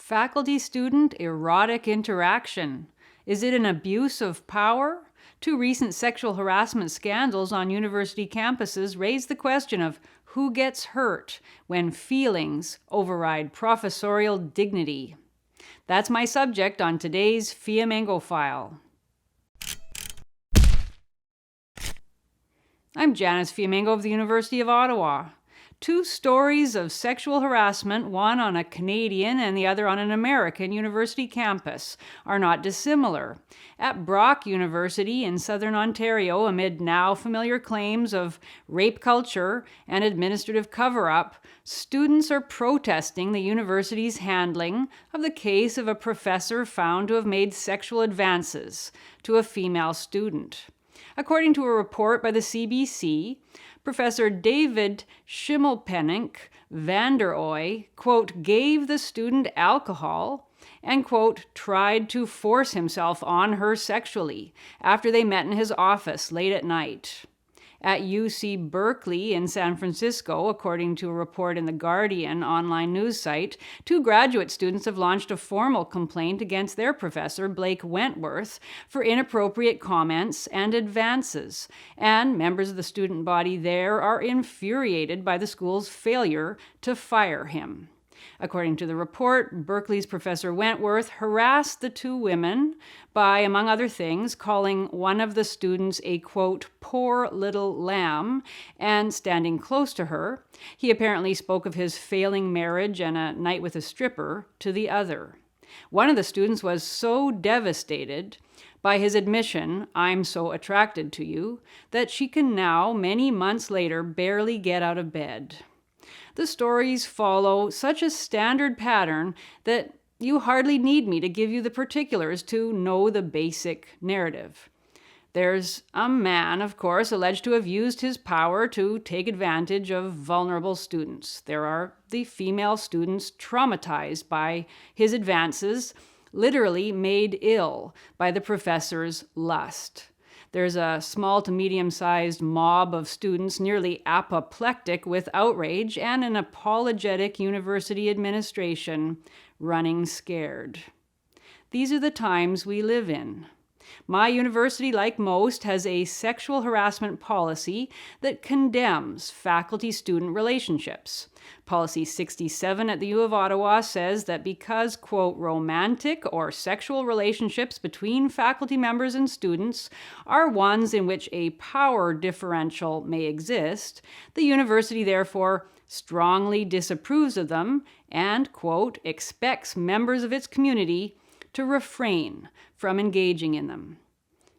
Faculty-student erotic interaction. Is it an abuse of power? Two recent sexual harassment scandals on university campuses raise the question of who gets hurt when feelings override professorial dignity. That's my subject on today's Fiamengo File. I'm Janice Fiamengo of the University of Ottawa. Two stories of sexual harassment, one on a Canadian and the other on an American university campus, are not dissimilar. At Brock University in southern Ontario, amid now familiar claims of rape culture and administrative cover-up, students are protesting the university's handling of the case of a professor found to have made sexual advances to a female student. According to a report by the CBC, Professor David Schimmelpenninck van der Ooy, quote, gave the student alcohol and, quote, tried to force himself on her sexually after they met in his office late at night. At UC Berkeley in San Francisco, according to a report in The Guardian online news site, two graduate students have launched a formal complaint against their professor, Blake Wentworth, for inappropriate comments and advances, and members of the student body there are infuriated by the school's failure to fire him. According to the report, Berkeley's Professor Wentworth harassed the two women by, among other things, calling one of the students a, quote, poor little lamb, and standing close to her. He apparently spoke of his failing marriage and a night with a stripper to the other. One of the students was so devastated by his admission, "I'm so attracted to you," that she can now, many months later, barely get out of bed. The stories follow such a standard pattern that you hardly need me to give you the particulars to know the basic narrative. There's a man, of course, alleged to have used his power to take advantage of vulnerable students. There are the female students traumatized by his advances, literally made ill by the professor's lust. There's a small to medium-sized mob of students nearly apoplectic with outrage and an apologetic university administration running scared. These are the times we live in. My university, like most, has a sexual harassment policy that condemns faculty-student relationships. Policy 67 at the U of Ottawa says that because, quote, romantic or sexual relationships between faculty members and students are ones in which a power differential may exist, the university therefore strongly disapproves of them and, quote, expects members of its community to refrain from engaging in them,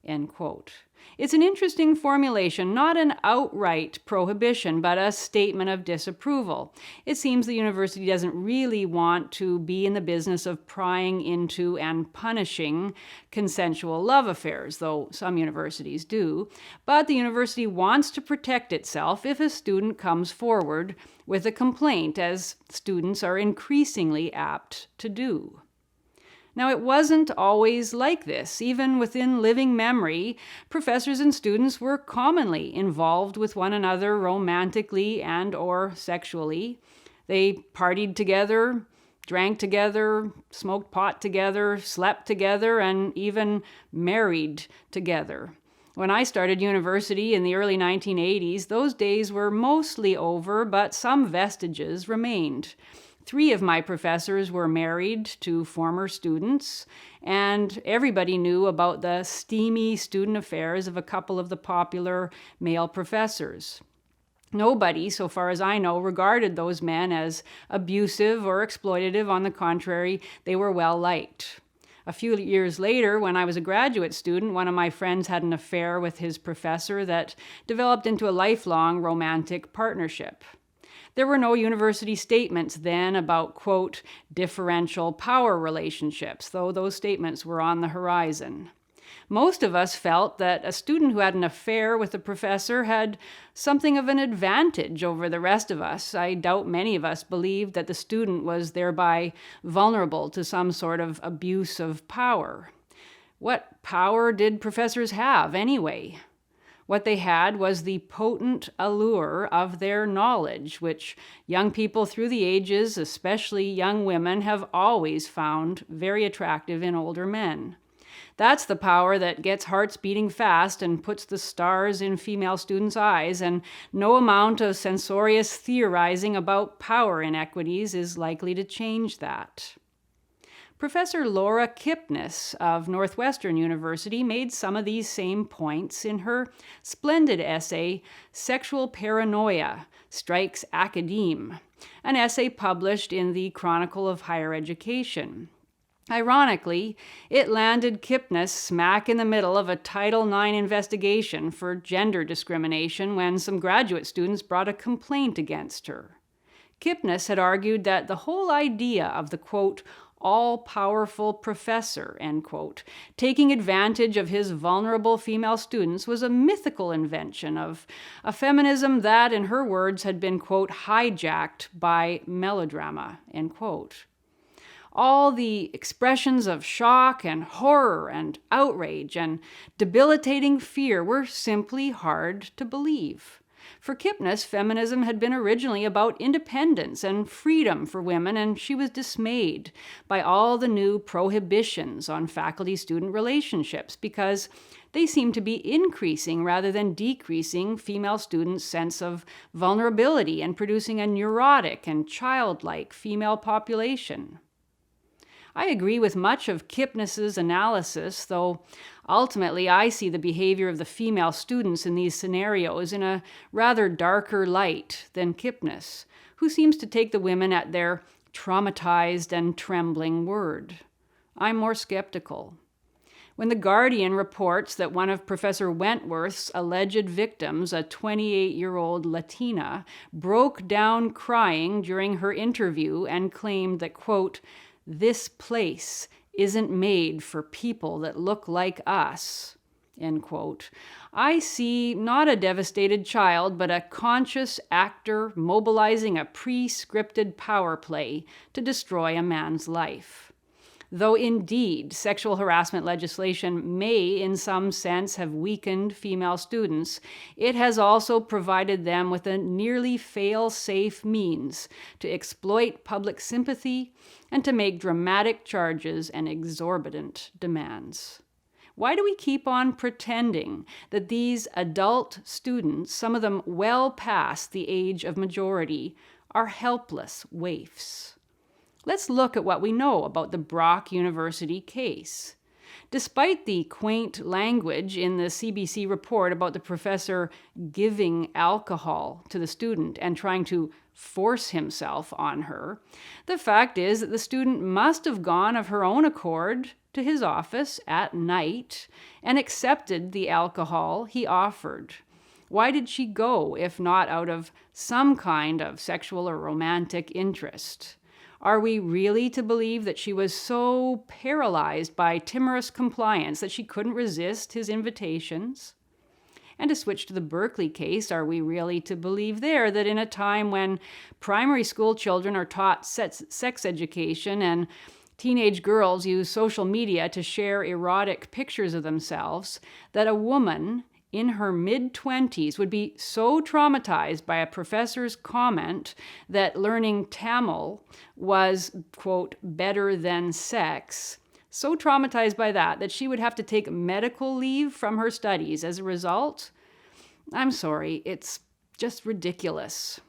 end quote. It's an interesting formulation, not an outright prohibition, but a statement of disapproval. It seems the university doesn't really want to be in the business of prying into and punishing consensual love affairs, though some universities do. But the university wants to protect itself if a student comes forward with a complaint, as students are increasingly apt to do. Now, it wasn't always like this. Even within living memory, professors and students were commonly involved with one another romantically and or sexually. They partied together, drank together, smoked pot together, slept together, and even married together. When I started university in the early 1980s, those days were mostly over, but some vestiges remained. 3 of my professors were married to former students, and everybody knew about the steamy student affairs of a couple of the popular male professors. Nobody, so far as I know, regarded those men as abusive or exploitative. On the contrary, they were well liked. A few years later, when I was a graduate student, one of my friends had an affair with his professor that developed into a lifelong romantic partnership. There were no university statements then about, quote, differential power relationships, though those statements were on the horizon. Most of us felt that a student who had an affair with a professor had something of an advantage over the rest of us. I doubt many of us believed that the student was thereby vulnerable to some sort of abuse of power. What power did professors have anyway? What they had was the potent allure of their knowledge, which young people through the ages, especially young women, have always found very attractive in older men. That's the power that gets hearts beating fast and puts the stars in female students' eyes, and no amount of censorious theorizing about power inequities is likely to change that. Professor Laura Kipnis of Northwestern University made some of these same points in her splendid essay, Sexual Paranoia Strikes Academe, an essay published in the Chronicle of Higher Education. Ironically, it landed Kipnis smack in the middle of a Title IX investigation for gender discrimination when some graduate students brought a complaint against her. Kipnis had argued that the whole idea of the, quote, all-powerful professor, end quote, taking advantage of his vulnerable female students was a mythical invention of a feminism that, in her words, had been, quote, hijacked by melodrama, end quote. All the expressions of shock and horror and outrage and debilitating fear were simply hard to believe. For Kipnis, feminism had been originally about independence and freedom for women, and she was dismayed by all the new prohibitions on faculty-student relationships because they seemed to be increasing rather than decreasing female students' sense of vulnerability and producing a neurotic and childlike female population. I agree with much of Kipnis's analysis, though ultimately I see the behavior of the female students in these scenarios in a rather darker light than Kipnis, who seems to take the women at their traumatized and trembling word. I'm more skeptical. When The Guardian reports that one of Professor Wentworth's alleged victims, a 28-year-old Latina, broke down crying during her interview and claimed that, quote, this place isn't made for people that look like us, end quote, I see not a devastated child, but a conscious actor mobilizing a pre-scripted power play to destroy a man's life. Though indeed sexual harassment legislation may in some sense have weakened female students, it has also provided them with a nearly fail-safe means to exploit public sympathy and to make dramatic charges and exorbitant demands. Why do we keep on pretending that these adult students, some of them well past the age of majority, are helpless waifs? Let's look at what we know about the Brock University case. Despite the quaint language in the CBC report about the professor giving alcohol to the student and trying to force himself on her, the fact is that the student must have gone of her own accord to his office at night and accepted the alcohol he offered. Why did she go, if not out of some kind of sexual or romantic interest? Are we really to believe that she was so paralyzed by timorous compliance that she couldn't resist his invitations? And to switch to the Berkeley case, are we really to believe there that in a time when primary school children are taught sex education and teenage girls use social media to share erotic pictures of themselves, that a woman in her mid-20s would be so traumatized by a professor's comment that learning Tamil was, quote, better than sex, so traumatized by that she would have to take medical leave from her studies as a result? I'm sorry, it's just ridiculous.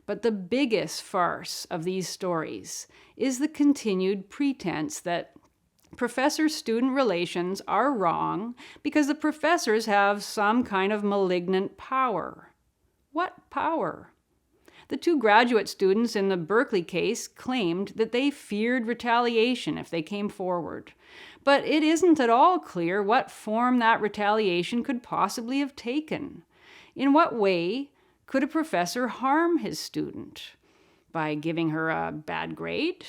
But the biggest farce of these stories is the continued pretense that professor-student relations are wrong because the professors have some kind of malignant power. What power? The two graduate students in the Berkeley case claimed that they feared retaliation if they came forward. But it isn't at all clear what form that retaliation could possibly have taken. In what way could a professor harm his student? By giving her a bad grade?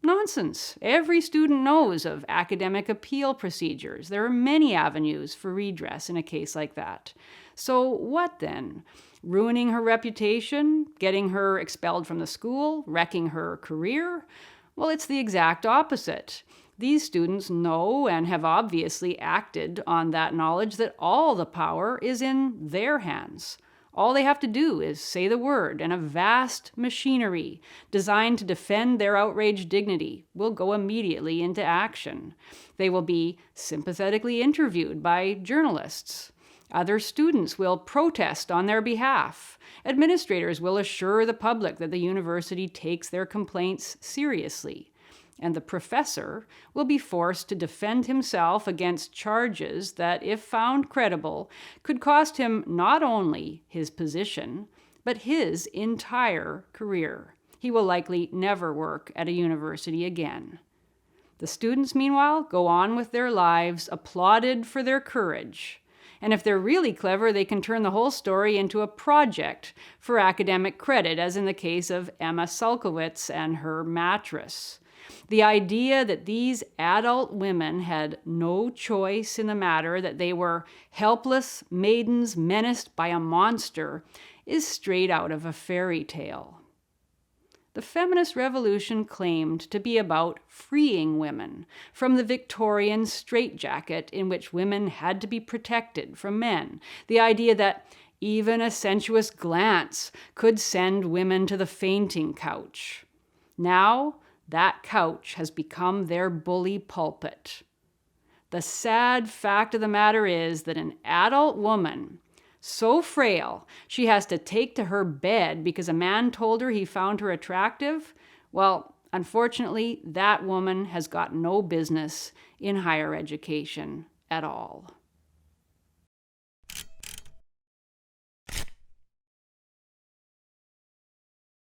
Nonsense. Every student knows of academic appeal procedures. There are many avenues for redress in a case like that. So what then? Ruining her reputation? Getting her expelled from the school? Wrecking her career? Well, it's the exact opposite. These students know and have obviously acted on that knowledge that all the power is in their hands. All they have to do is say the word, and a vast machinery designed to defend their outraged dignity will go immediately into action. They will be sympathetically interviewed by journalists. Other students will protest on their behalf. Administrators will assure the public that the university takes their complaints seriously. And the professor will be forced to defend himself against charges that, if found credible, could cost him not only his position, but his entire career. He will likely never work at a university again. The students, meanwhile, go on with their lives, applauded for their courage. And if they're really clever, they can turn the whole story into a project for academic credit, as in the case of Emma Sulkowicz and her mattress. The idea that these adult women had no choice in the matter, that they were helpless maidens menaced by a monster, is straight out of a fairy tale. The feminist revolution claimed to be about freeing women from the Victorian straitjacket in which women had to be protected from men. The idea that even a sensuous glance could send women to the fainting couch. Now, that couch has become their bully pulpit. The sad fact of the matter is that an adult woman, so frail she has to take to her bed because a man told her he found her attractive, well, unfortunately, that woman has got no business in higher education at all.